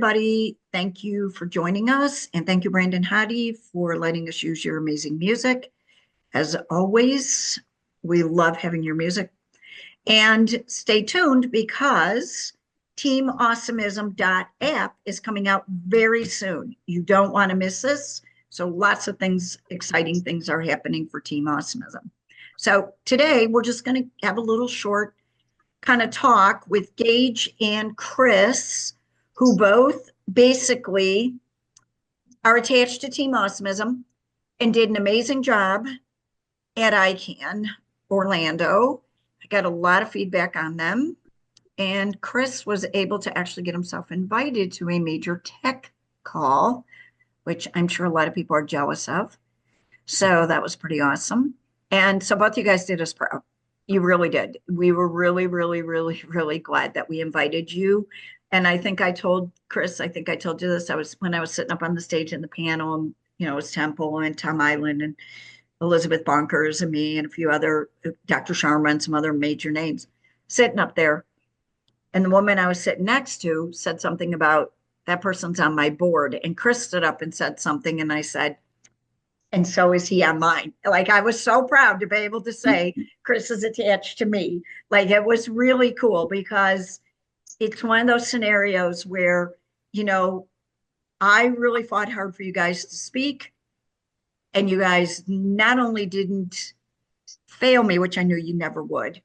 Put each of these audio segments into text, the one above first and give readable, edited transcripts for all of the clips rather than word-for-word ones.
everybody. Thank you for joining us. And thank you, Brandon Hodde, for letting us use your amazing music. As always, we love having your music. And stay tuned because teamawesomism.app is coming out very soon. You don't want to miss this. So lots of things, exciting things are happening for Team Awesomism. So today we're just going to have a little short kind of talk with Gage and Chris, who both basically are attached to Team Awesomism and did an amazing job at ICAN Orlando. I got a lot of feedback on them. And Chris was able to actually get himself invited to a major tech call, which I'm sure a lot of people are jealous of. So that was pretty awesome. And so both you guys did us proud. You really did. We were really, really, really, really glad that we invited you. And I think I told Chris, I think I told you this. When I was sitting up on the stage in the panel, and it was Temple and Tom Island and Elizabeth Bonkers and me and a few other, Dr. Sharma and some other major names sitting up there. And the woman I was sitting next to said something about that person's on my board. And Chris stood up and said something. And I said, and so is he on mine. Like, I was so proud to be able to say Chris is attached to me. Like, it was really cool because it's one of those scenarios where, I really fought hard for you guys to speak. And you guys not only didn't fail me, which I knew you never would,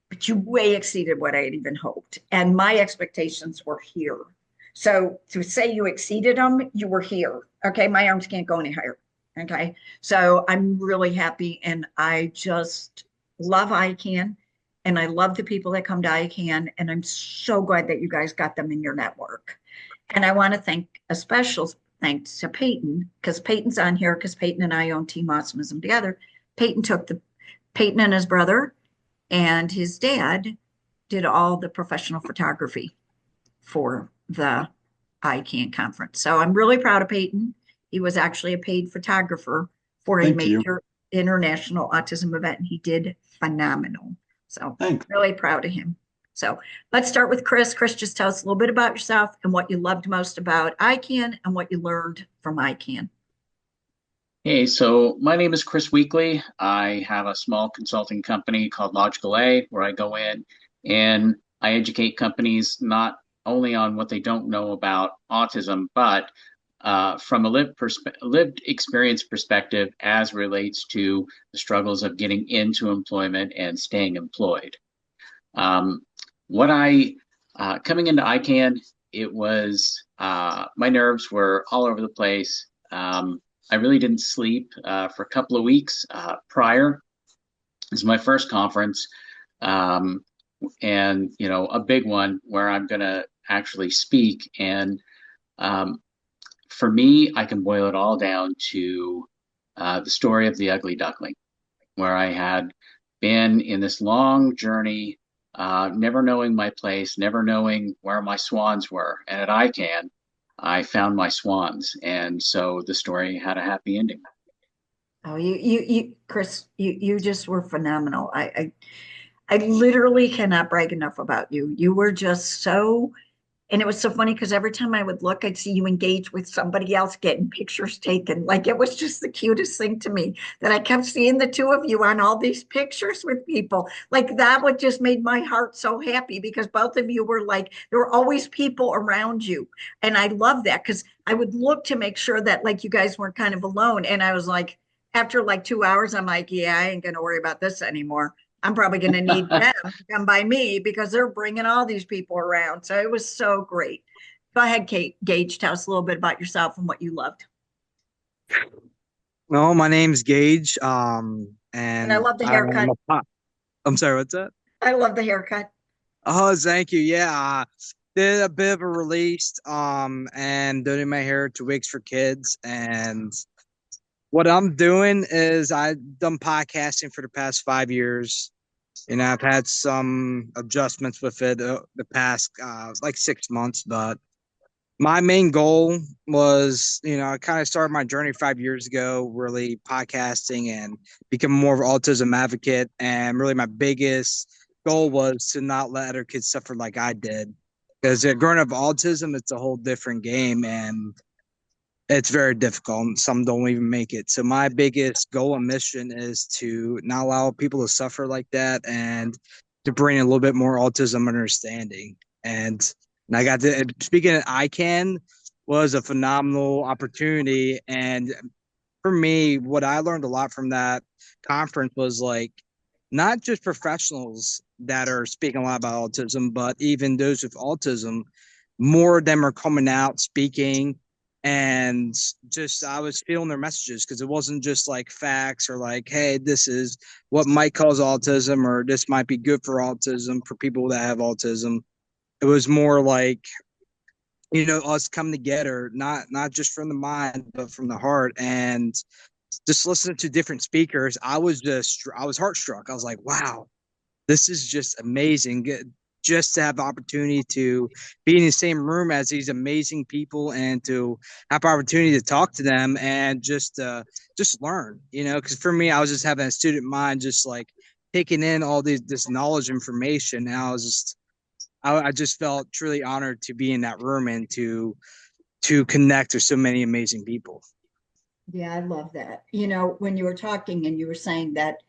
but you way exceeded what I had even hoped. And my expectations were here. So to say you exceeded them, you were here. Okay. My arms can't go any higher. Okay. So I'm really happy. And I just love ICAN. And I love the people that come to ICAN. And I'm so glad that you guys got them in your network. And I want to thank a special thanks to Peyton, because Peyton's on here, because Peyton and I own Team Awesomism together. Peyton and his brother and his dad did all the professional photography for the ICAN conference. So I'm really proud of Peyton. He was actually a paid photographer for a major international autism event, and he did phenomenal. So really proud of him. So let's start with Chris. Chris, just tell us a little bit about yourself and what you loved most about ICAN and what you learned from ICAN. Hey, so my name is Chris Weekly. I have a small consulting company called Logical A, where I go in and I educate companies not only on what they don't know about autism, but from a lived experience perspective as relates to the struggles of getting into employment and staying employed. Coming into ICAN, it was, my nerves were all over the place. I really didn't sleep for a couple of weeks prior. This is my first conference, and a big one where I'm going to actually speak. And for me, I can boil it all down to the story of the ugly duckling, where I had been in this long journey, never knowing my place, never knowing where my swans were. And at ICAN, I found my swans. And so the story had a happy ending. Oh, Chris, you just were phenomenal. I literally cannot brag enough about you. You were just so, and it was so funny because every time I would look, I'd see you engage with somebody else getting pictures taken. Like, it was just the cutest thing to me that I kept seeing the two of you on all these pictures with people. Like, that would just made my heart so happy because both of you were like, there were always people around you. And I love that because I would look to make sure that like you guys weren't kind of alone. And I was like, after like 2 hours, I'm like, yeah, I ain't going to worry about this anymore. I'm probably going to need them to come by me because they're bringing all these people around. So it was so great. Go ahead, Gage, tell us a little bit about yourself and what you loved. Well, my name's Gage. And I love the haircut. I'm sorry, what's that? I love the haircut. Oh, thank you. Yeah. Did a bit of a release, and doing my hair 2 weeks for kids. And what I'm doing is I've done podcasting for the past 5 years. I've had some adjustments with it the past like 6 months, but my main goal was, I kind of started my journey 5 years ago, really podcasting and become more of an autism advocate. And really my biggest goal was to not let other kids suffer like I did. Because growing up autism, it's a whole different game, and it's very difficult. Some don't even make it. So my biggest goal and mission is to not allow people to suffer like that, and to bring a little bit more autism understanding. And I got to speaking of ICAN was a phenomenal opportunity. And for me, what I learned a lot from that conference was like not just professionals that are speaking a lot about autism, but even those with autism, more of them are coming out speaking. And just I was feeling their messages because it wasn't just like facts or like, hey, this is what might cause autism or this might be good for autism for people that have autism. It was more like, us come together, not just from the mind, but from the heart. And just listening to different speakers, I was heartstruck. I was like, wow, this is just amazing. Just to have the opportunity to be in the same room as these amazing people and to have opportunity to talk to them and just learn, because for me, I was just having a student mind, just like taking in all this knowledge information. And I just felt truly honored to be in that room and to connect with so many amazing people. Yeah, I love that. When you were talking and you were saying that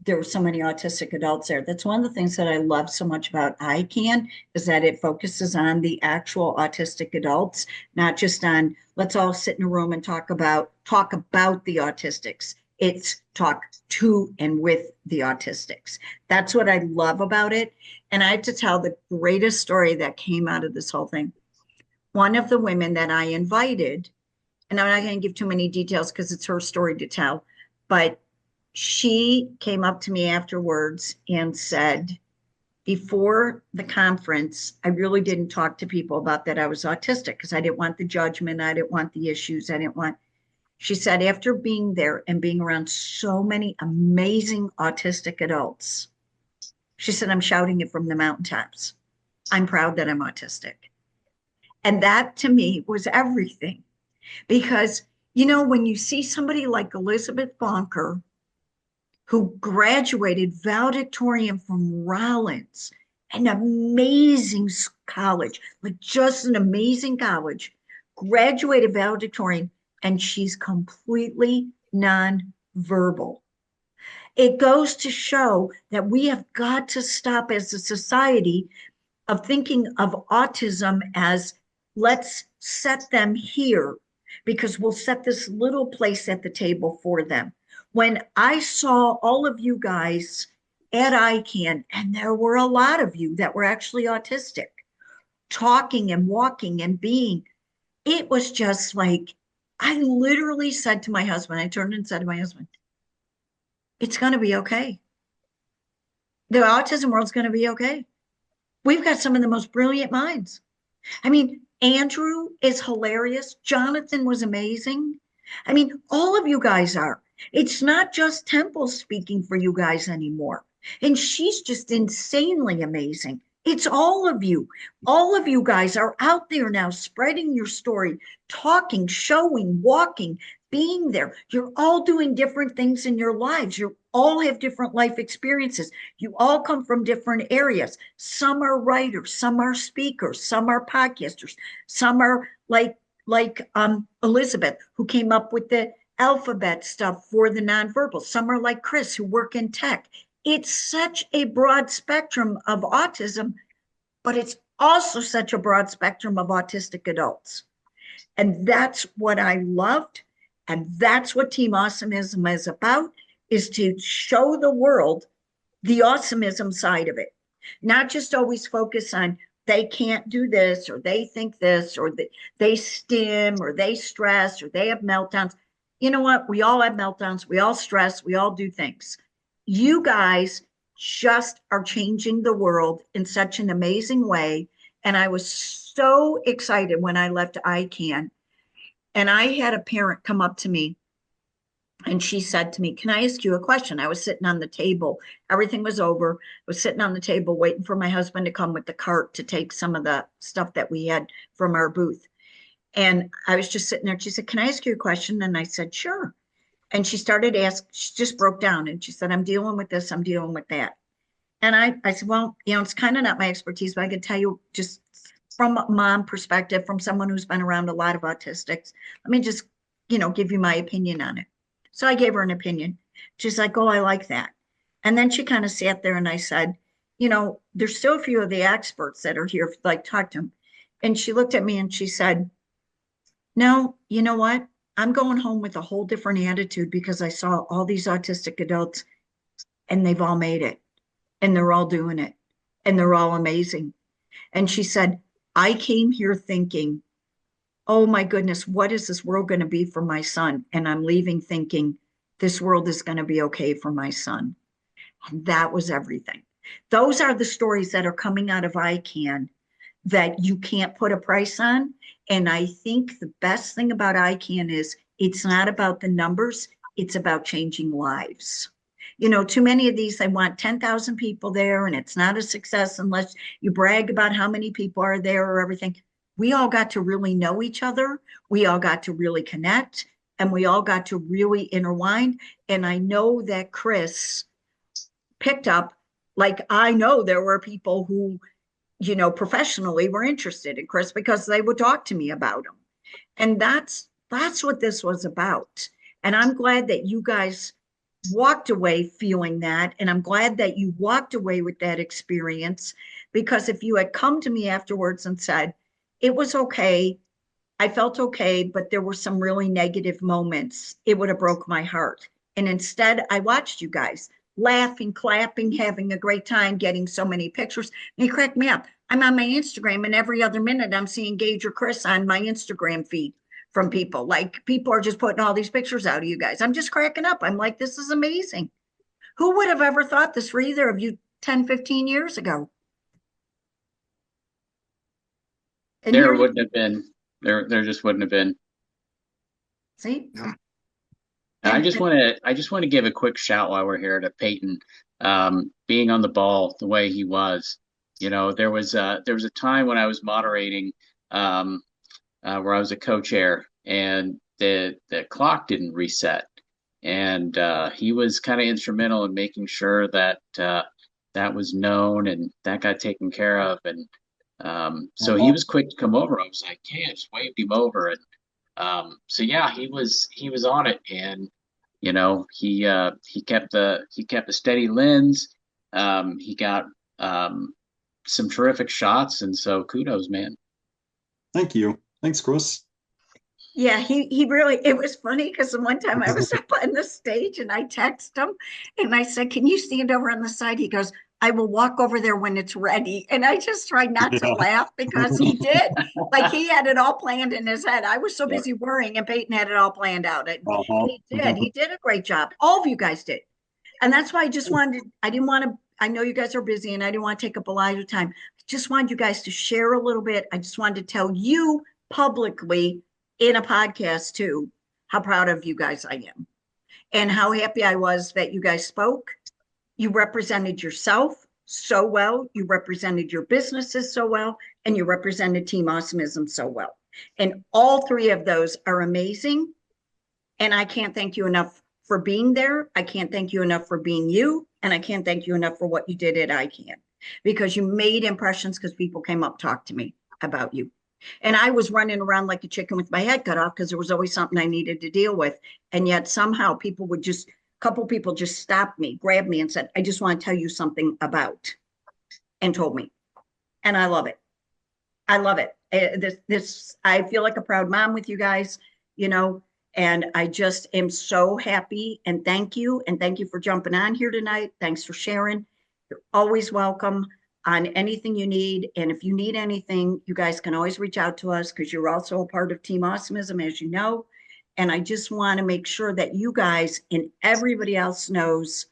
there were so many autistic adults there, that's one of the things that I love so much about ICAN is that it focuses on the actual autistic adults, not just on let's all sit in a room and talk about the autistics. It's talk to and with the autistics. That's what I love about it. And I have to tell the greatest story that came out of this whole thing. One of the women that I invited, and I'm not going to give too many details because it's her story to tell, but she came up to me afterwards and said, before the conference, I really didn't talk to people about that I was autistic because I didn't want the judgment. I didn't want the issues. She said, after being there and being around so many amazing autistic adults, she said, I'm shouting it from the mountaintops. I'm proud that I'm autistic. And that to me was everything. Because, when you see somebody like Elizabeth Bonker, who graduated valedictorian from Rollins, an amazing college, like just an amazing college, graduated valedictorian, and she's completely nonverbal. It goes to show that we have got to stop as a society of thinking of autism as let's set them here because we'll set this little place at the table for them. When I saw all of you guys at ICAN, and there were a lot of you that were actually autistic, talking and walking and being, it was just like, I literally said to my husband, I turned and said to my husband, it's going to be okay. The autism world's going to be okay. We've got some of the most brilliant minds. I mean, Andrew is hilarious. Jonathan was amazing. I mean, all of you guys are. It's not just Temple speaking for you guys anymore. And she's just insanely amazing. It's all of you. All of you guys are out there now spreading your story, talking, showing, walking, being there. You're all doing different things in your lives. You all have different life experiences. You all come from different areas. Some are writers, some are speakers, some are podcasters, some are like Elizabeth, who came up with the alphabet stuff for the nonverbal. Some are like Chris, who work in tech. It's such a broad spectrum of autism, but it's also such a broad spectrum of autistic adults. And that's what I loved. And that's what Team Awesomism is about, is to show the world the awesomism side of it. Not just always focus on they can't do this, or they think this, or they stim, or they stress, or they have meltdowns. You know what? We all have meltdowns. We all stress. We all do things. You guys just are changing the world in such an amazing way. And I was so excited when I left ICAN. And I had a parent come up to me and she said to me, can I ask you a question? I was sitting on the table. Everything was over. I was sitting on the table waiting for my husband to come with the cart to take some of the stuff that we had from our booth. And I was just sitting there. She said, can I ask you a question? And I said, sure. And she started asking, she just broke down and she said, I'm dealing with this, I'm dealing with that. And I said, well, it's kind of not my expertise, but I can tell you just from a mom perspective, from someone who's been around a lot of autistics, let me just, give you my opinion on it. So I gave her an opinion. She's like, oh, I like that. And then she kind of sat there and I said, there's still a few of the experts that are here, if you'd like to talk to them. And she looked at me and she said, no, you know what? I'm going home with a whole different attitude because I saw all these autistic adults and they've all made it and they're all doing it and they're all amazing. And she said, I came here thinking, oh my goodness, what is this world going to be for my son? And I'm leaving thinking this world is going to be okay for my son. And that was everything. Those are the stories that are coming out of ICAN that you can't put a price on. And I think the best thing about ICAN is it's not about the numbers, it's about changing lives. Too many of these, they want 10,000 people there, and it's not a success unless you brag about how many people are there or everything. We all got to really know each other. We all got to really connect, and we all got to really intertwine. And I know that Chris picked up, like I know there were people who, professionally were interested in Chris because they would talk to me about him. And that's what this was about. And I'm glad that you guys walked away feeling that. And I'm glad that you walked away with that experience, because if you had come to me afterwards and said, it was okay, I felt okay, but there were some really negative moments, it would have broke my heart. And instead, I watched you guys laughing, clapping, having a great time, getting so many pictures. And it cracked me up. I'm on my Instagram, and every other minute I'm seeing Gage or Chris on my Instagram feed from people. Like, people are just putting all these pictures out of you guys. I'm just cracking up. I'm like, this is amazing. Who would have ever thought this for either of you 10, 15 years ago? And There wouldn't have been. There just wouldn't have been. See? I just want to give a quick shout while we're here to Peyton, being on the ball the way he was. There was a time when I was moderating, where I was a co-chair, and the clock didn't reset, and he was kind of instrumental in making sure that that was known and that got taken care of. And so he was quick to come over. I was like, yeah, I just waved him over. And so yeah, he was on it, and he kept the steady lens. He got some terrific shots, and so kudos, man. Thank you. Thanks, Chris. Yeah, he really, it was funny because one time I was up on the stage and I texted him and I said, can you stand over on the side? He goes, I will walk over there when it's ready. And I just tried not to laugh because he did. Like, he had it all planned in his head. I was so busy worrying, and Peyton had it all planned out. And he did a great job. All of you guys did. And that's why I know you guys are busy and I didn't want to take up a lot of your time. I just wanted you guys to share a little bit. I just wanted to tell you publicly in a podcast too, how proud of you guys I am and how happy I was that you guys spoke. You represented yourself so well. You represented your businesses so well, and you represented Team Awesomism so well. And all three of those are amazing. And I can't thank you enough for being there. I can't thank you enough for being you. And I can't thank you enough for what you did at ICAN, because you made impressions, because people came up, talked to me about you. And I was running around like a chicken with my head cut off because there was always something I needed to deal with. And yet somehow a couple people just stopped me, grabbed me and said, I just want to tell you something about, and told me. And I love it. I love it. I feel like a proud mom with you guys, and I just am so happy, and thank you. And thank you for jumping on here tonight. Thanks for sharing. You're always welcome on anything you need. And if you need anything, you guys can always reach out to us, because you're also a part of Team Awesomism, as you know. And I just want to make sure that you guys and everybody else knows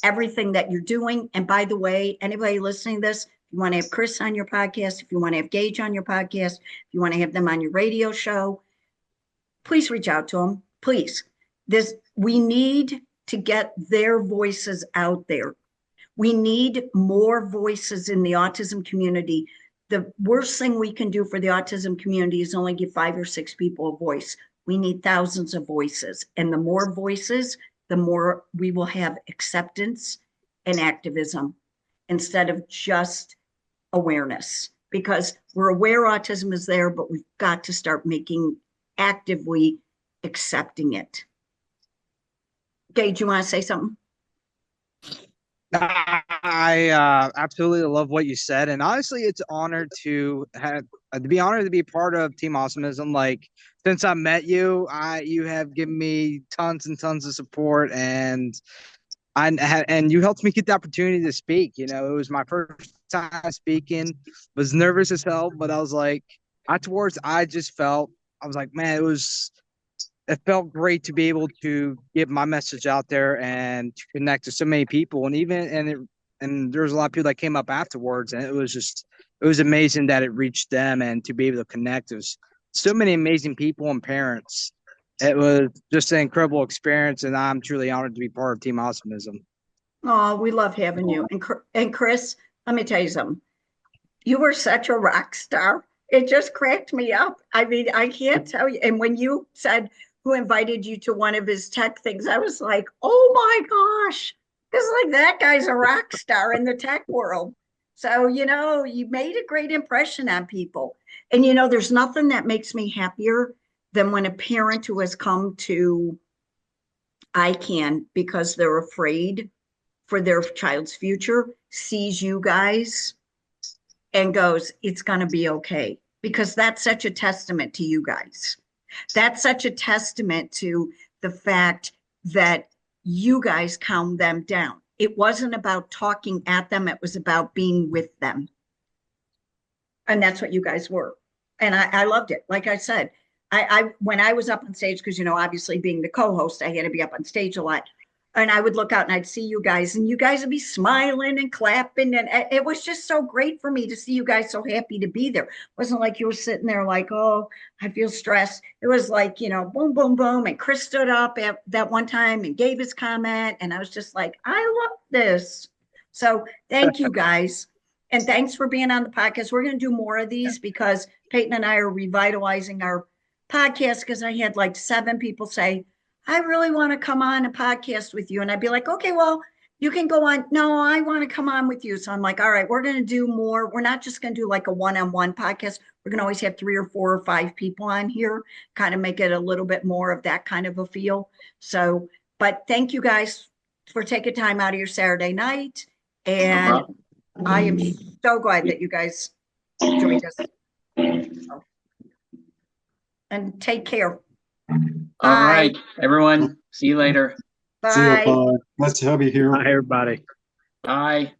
everything that you're doing. And by the way, anybody listening to this, if you want to have Chris on your podcast, if you want to have Gage on your podcast, if you want to have them on your radio show, please reach out to them. Please. We need to get their voices out there. We need more voices in the autism community. The worst thing we can do for the autism community is only give 5 or 6 people a voice. We need thousands of voices. And the more voices, the more we will have acceptance and activism instead of just awareness. because we're aware autism is there, but we've got to start actively accepting it. Gage, you want to say something? I absolutely love what you said, and honestly, it's an honor to be honored to be part of Team Awesomism. Like since I met you, you have given me tons and tons of support, and and you helped me get the opportunity to speak. You know, it was my first time speaking. Was nervous as hell, but I was like, afterwards, I was like, man, it felt great to be able to get my message out there and to connect to so many people. And there was a lot of people that came up afterwards, and it was amazing that it reached them and to be able to connect. There's so many amazing people and parents. It was just an incredible experience, and I'm truly honored to be part of Team Awesomism. Oh, we love having you. And Chris, let me tell you something. You were such a rock star. It just cracked me up. I mean, I can't tell you. And when you said who invited you to one of his tech things, I was like, oh my gosh, it's like that guy's a rock star in the tech world. So, you made a great impression on people. And, there's nothing that makes me happier than when a parent who has come to ICAN because they're afraid for their child's future sees you guys and goes, it's going to be okay. Because that's such a testament to you guys. That's such a testament to the fact that you guys calmed them down. It wasn't about talking at them. It was about being with them. And that's what you guys were. And I loved it. Like I said, when I was up on stage, because, obviously being the co-host, I had to be up on stage a lot. And I would look out and I'd see you guys, and you guys would be smiling and clapping. And it was just so great for me to see you guys so happy to be there. It wasn't like you were sitting there like, oh, I feel stressed. It was like, boom, boom, boom. And Chris stood up at that one time and gave his comment. And I was just like, I love this. So thank you guys. And thanks for being on the podcast. We're going to do more of these because Peyton and I are revitalizing our podcast, because I had like 7 people say, I really want to come on a podcast with you. And I'd be like, okay, well, you can go on. No, I want to come on with you. So I'm like, all right, we're going to do more. We're not just going to do like a one-on-one podcast. We're going to always have 3 or 4 or 5 people on here, kind of make it a little bit more of that kind of a feel. So, but thank you guys for taking time out of your Saturday night. And I am so glad that you guys joined us. And take care. All right, everyone. See you later. Bye. See you. Bye. Nice to have you here. Hi, everybody. Bye.